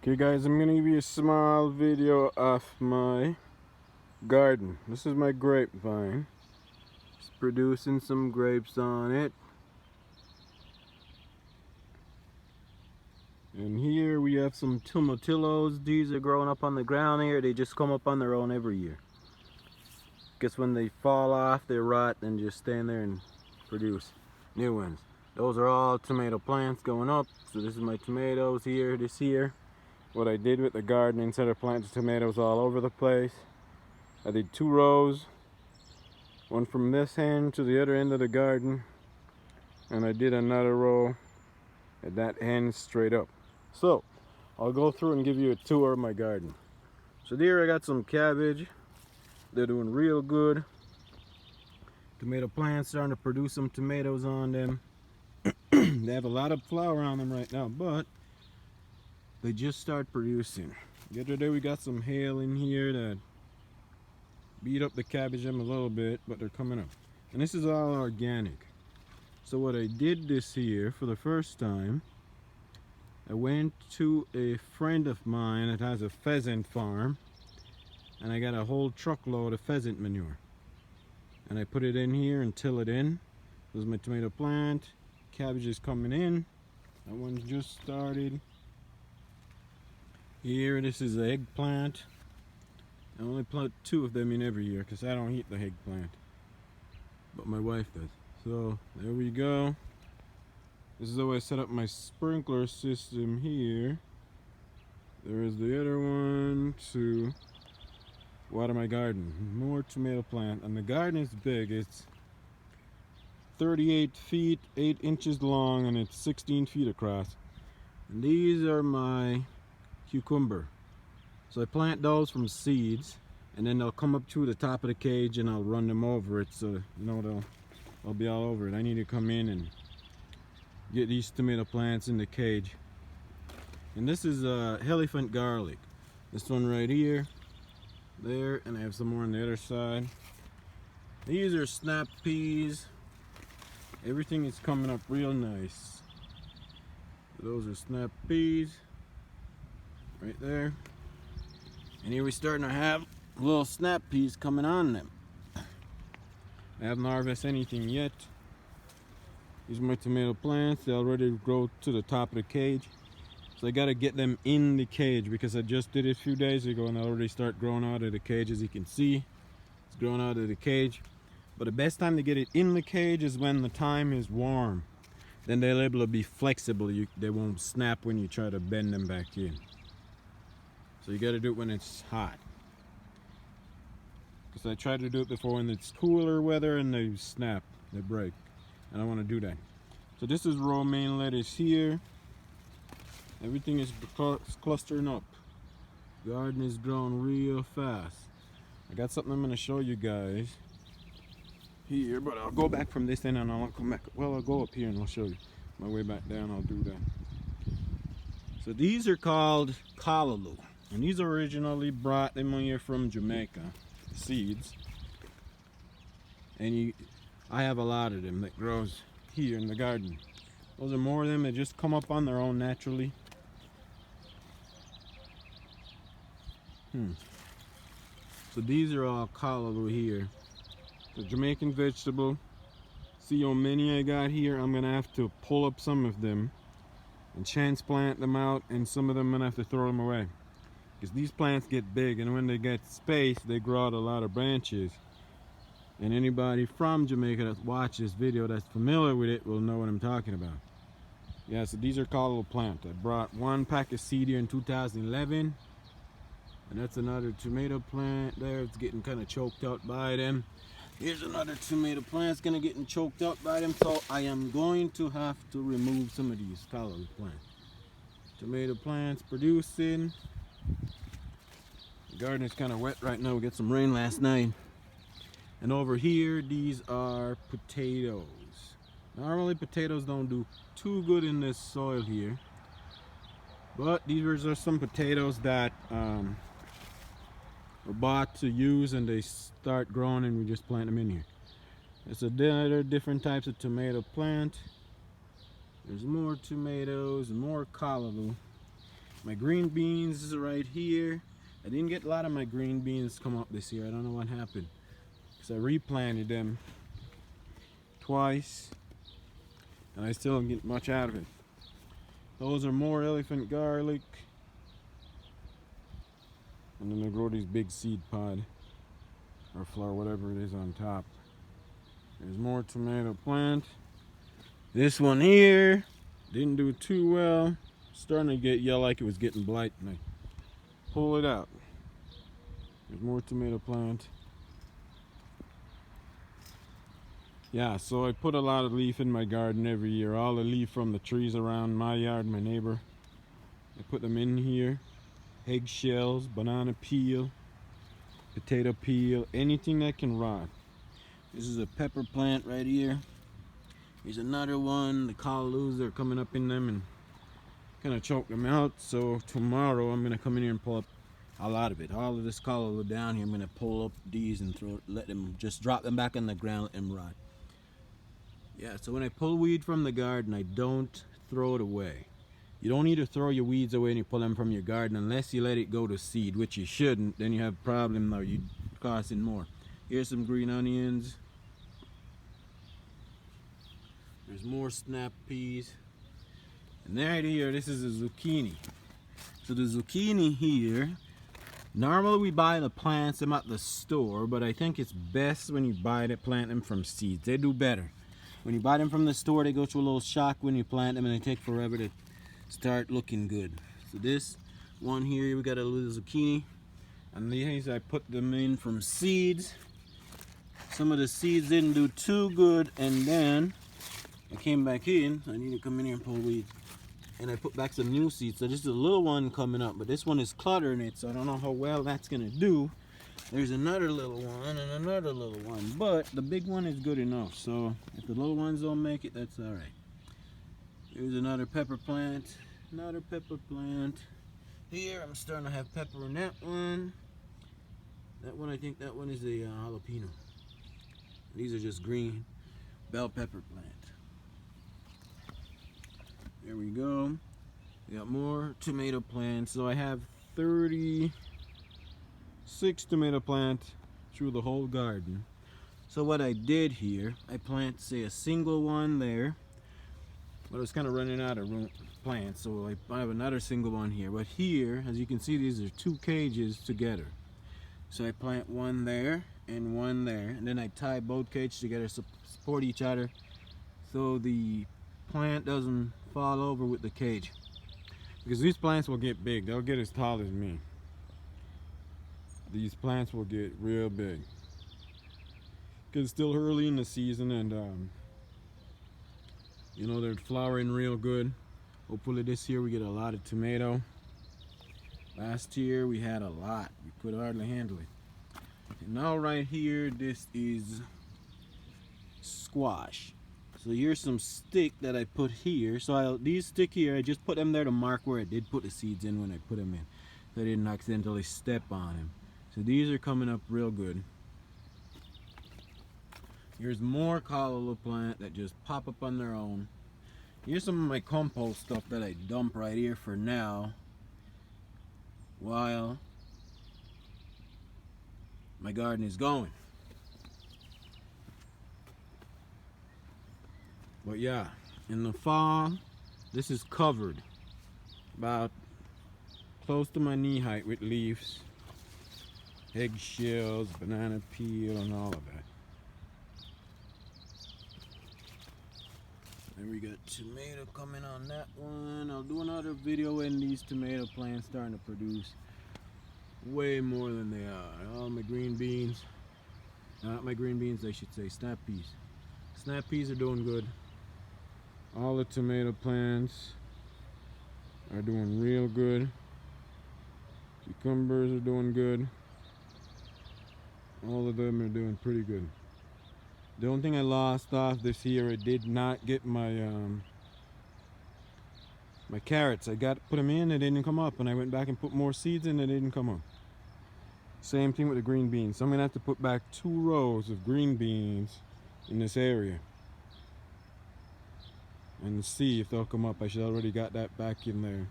Okay guys, I'm gonna give you a small video of my garden. This is my grapevine. It's producing some grapes on it. And here we have some tomatillos. These are growing up on the ground here. They just come up on their own every year. Guess when they fall off, they rot and just stand there and produce new ones. Those are all tomato plants going up. So this is my tomatoes here, this year. What I did with the garden, instead of planting tomatoes all over the place, I did 2 rows, one from this end to the other end of the garden, and I did another row at that end straight up. So I'll go through and give you a tour of my garden. So there I got some cabbage. They're doing real good. Tomato plants starting to produce some tomatoes on them. They have a lot of flower on them right now, but they just start producing. The other day we got some hail in here that beat up the cabbage them a little bit, but they're coming up. And this is all organic. So what I did this year for the first time, I went to a friend of mine that has a pheasant farm, and I got a whole truckload of pheasant manure. And I put it in here and till it in. This is my tomato plant. Cabbage is coming in. That one's just started. Here, this is the eggplant. I only plant 2 of them in every year because I don't eat the eggplant, but my wife does. So there we go. This is how I set up my sprinkler system here. There is the other one to water my garden. More tomato plant, and the garden is big. It's 38 feet 8 inches long, and it's 16 feet across. And these are my cucumber. So I plant those from seeds, and then they'll come up to the top of the cage, and I'll run them over it, so you know they'll be all over it. I need to come in and get these tomato plants in the cage. And this is elephant garlic. This one right here, there, and I have some more on the other side. These are snap peas. Everything is coming up real nice. Those are snap peas right there. And here we're starting to have little snap peas coming on them. I haven't harvested anything yet. These are my tomato plants. They already grow to the top of the cage. So I gotta get them in the cage because I just did it a few days ago and they already start growing out of the cage. As you can see, it's growing out of the cage. But the best time to get it in the cage is when the time is warm. Then they're able to be flexible. They won't snap when you try to bend them back in. So you gotta do it when it's hot. Because I tried to do it before when it's cooler weather and they snap, they break. I don't want to do that. So this is romaine lettuce here. Everything is clustering up. Garden is growing real fast. I got something I'm going to show you guys here, but I'll go back from this end and I'll come back. Well, I'll go up here and I'll show you. My way back down, I'll do that. So these are called Callaloo. And these originally brought them here from Jamaica, seeds. And I have a lot of them that grows here in the garden. Those are more of them that just come up on their own naturally. So these are all Callaloo here. The Jamaican vegetable. See how many I got here? I'm gonna have to pull up some of them and transplant them out, and some of them I'm gonna have to throw them away. Because these plants get big, and when they get space, they grow out a lot of branches. And anybody from Jamaica that watches this video that's familiar with it will know what I'm talking about. Yeah, so these are Callaloo plant. I brought 1 pack of seed here in 2011. And that's another tomato plant there. It's getting kind of choked out by them. Here's another tomato plant. It's going to get choked out by them. So I am going to have to remove some of these Callaloo plants. Tomato plants producing. The garden is kind of wet right now. We got some rain last night. And over here, these are potatoes. Normally potatoes don't do too good in this soil here. But these are some potatoes that were bought to use, and they start growing and we just plant them in here. There's other different types of tomato plant. There's more tomatoes and more Callaloo. My green beans is right here. I didn't get a lot of my green beans come up this year. I don't know what happened. So I replanted them twice and I still don't get much out of it. Those are more elephant garlic. And then I grow these big seed pod or flower, whatever it is on top. There's more tomato plant. This one here didn't do too well. Starting to get yellow like it was getting blight, and I pull it out. There's more tomato plant. Yeah, so I put a lot of leaf in my garden every year. All the leaf from the trees around my yard, my neighbor. I put them in here. Eggshells, banana peel, potato peel, anything that can rot. This is a pepper plant right here. Here's another one. The Callaloos are coming up in them and kind of choke them out. So tomorrow I'm gonna come in here and pull up a lot of it. All of this callaloo down here, I'm gonna pull up these and let them just drop them back on the ground, let them rot. Yeah, so when I pull weed from the garden, I don't throw it away. You don't need to throw your weeds away when you pull them from your garden unless you let it go to seed, which you shouldn't. Then you have a problem or you're costing more. Here's some green onions. There's more snap peas. And right here, this is a zucchini. So the zucchini here, normally we buy the plants them at the store, but I think it's best when you buy the plant them from seeds. They do better. When you buy them from the store, they go through a little shock when you plant them and they take forever to start looking good. So this one here, we got a little zucchini. And these I put them in from seeds. Some of the seeds didn't do too good, and then I came back in. I need to come in here and pull weeds. And I put back some new seeds. So this is a little one coming up, but this one is cluttering it, so I don't know how well that's gonna do. There's another little one and another little one, but the big one is good enough. So if the little ones don't make it, that's all right. Here's another pepper plant, another pepper plant. Here I'm starting to have pepper in that one. That one, I think that one is a jalapeno. These are just green bell pepper plant. There we go. We got more tomato plants. So I have 36 tomato plants through the whole garden. So what I did here, I plant, say, a single one there. But I was kind of running out of plants, so I have another single one here. But here, as you can see, these are two cages together. So I plant one there and one there, and then I tie both cages together to support each other so the plant doesn't fall over with the cage. Because these plants will get big. They'll get as tall as me. These plants will get real big. Because it's still early in the season and you know, they're flowering real good. Hopefully this year we get a lot of tomato. Last year we had a lot. We could hardly handle it. And now right here, this is squash. So here's some stick that I put here. So these stick here, I just put them there to mark where I did put the seeds in when I put them in. So I didn't accidentally step on them. So these are coming up real good. Here's more callaloo plant that just pop up on their own. Here's some of my compost stuff that I dump right here for now while my garden is going. But yeah, in the fall, this is covered about close to my knee height with leaves, eggshells, banana peel, and all of that. And we got tomato coming on that one. I'll do another video when these tomato plants starting to produce way more than they are. All my green beans, not my green beans, I should say, snap peas. Snap peas are doing good. All the tomato plants are doing real good. Cucumbers are doing good. All of them are doing pretty good. The only thing I lost off this year, I did not get my my carrots. I put them in, they didn't come up, and I went back and put more seeds in, they didn't come up. Same thing with the green beans. So I'm gonna have to put back 2 rows of green beans in this area and see if they'll come up. I should already got that back in there.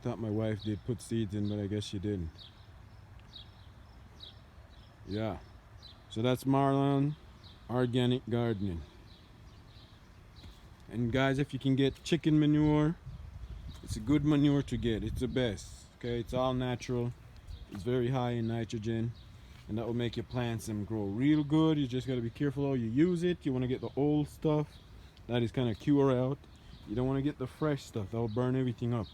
Thought my wife did put seeds in, but I guess she didn't. Yeah. So that's Marlon organic gardening. And guys, if you can get chicken manure, it's a good manure to get. It's the best. Okay, it's all natural. It's very high in nitrogen, and that will make your plants grow real good. You just got to be careful how you use it. You want to get the old stuff that is kind of cure out. You don't want to get the fresh stuff. That will burn everything up.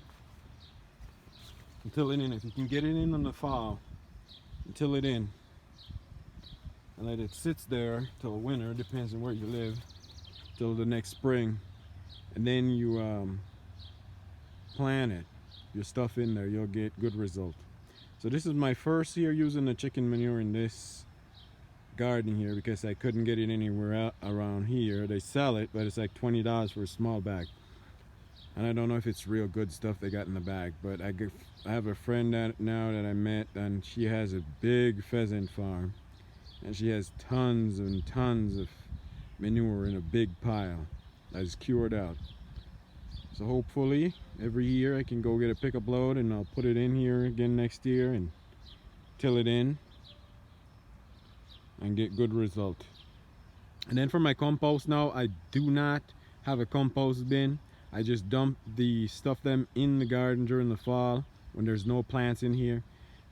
Until it in. If you can get it in the fall, until it in, and let it sits there till winter. Depends on where you live. Till the next spring, and then you plant it, your stuff in there. You'll get good result. So this is my first year using the chicken manure in this garden here, because I couldn't get it anywhere around here. They sell it, but it's like $20 for a small bag, and I don't know if it's real good stuff they got in the bag. But I have a friend now that I met, and she has a big pheasant farm, and she has tons and tons of manure in a big pile that is cured out. So hopefully every year I can go get a pickup load, and I'll put it in here again next year and till it in and get good result. And then for my compost now, I do not have a compost bin. I just dump the stuff them in the garden during the fall when there's no plants in here,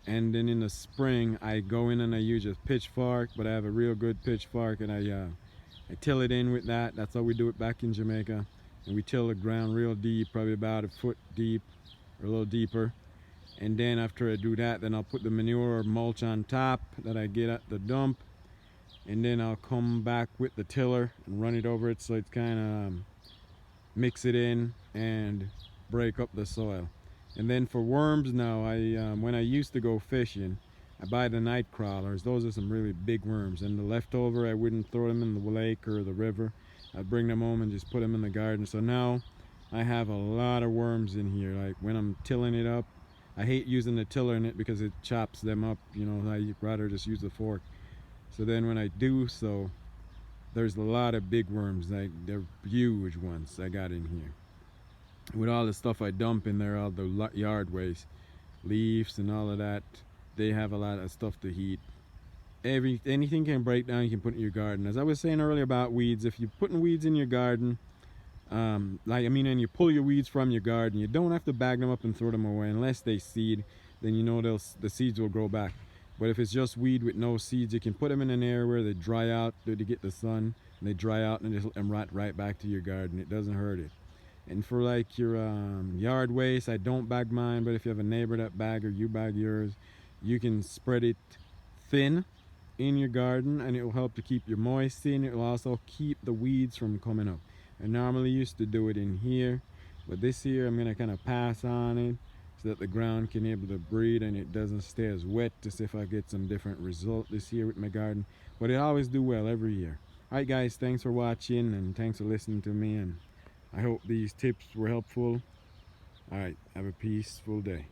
and then in the spring I go in and I use a pitchfork, but I have a real good pitchfork, and I till it in with that. That's how we do it back in Jamaica. And we till the ground real deep, probably about a foot deep or a little deeper. And then after I do that, then I'll put the manure or mulch on top that I get at the dump. And then I'll come back with the tiller and run it over it, so it's kind of mix it in and break up the soil. And then for worms now, when I used to go fishing, I buy the night crawlers. Those are some really big worms, and the leftover I wouldn't throw them in the lake or the river. I'd bring them home and just put them in the garden. So now I have a lot of worms in here. Like when I'm tilling it up, I hate using the tiller in it because it chops them up. You know, I'd rather just use the fork. So then when I do so, there's a lot of big worms. Like they're huge ones I got in here. With all the stuff I dump in there, all the yard waste, leaves and all of that, they have a lot of stuff to heat. Anything can break down, you can put in your garden. As I was saying earlier about weeds, if you're putting weeds in your garden, and you pull your weeds from your garden, you don't have to bag them up and throw them away unless they seed. Then you know the seeds will grow back. But if it's just weed with no seeds, you can put them in an area where they dry out, to get the sun, and they dry out, and just let them rot right back to your garden. It doesn't hurt it. And for like your yard waste, I don't bag mine, but if you have a neighbor that bag or you bag yours, you can spread it thin in your garden, and it will help to keep your moist in. It will also keep the weeds from coming up. I normally used to do it in here, but this year I'm going to kind of pass on it so that the ground can be able to breathe and it doesn't stay as wet, to see if I get some different result this year with my garden. But it always do well every year. Alright guys, thanks for watching and thanks for listening to me, and I hope these tips were helpful. Alright, have a peaceful day.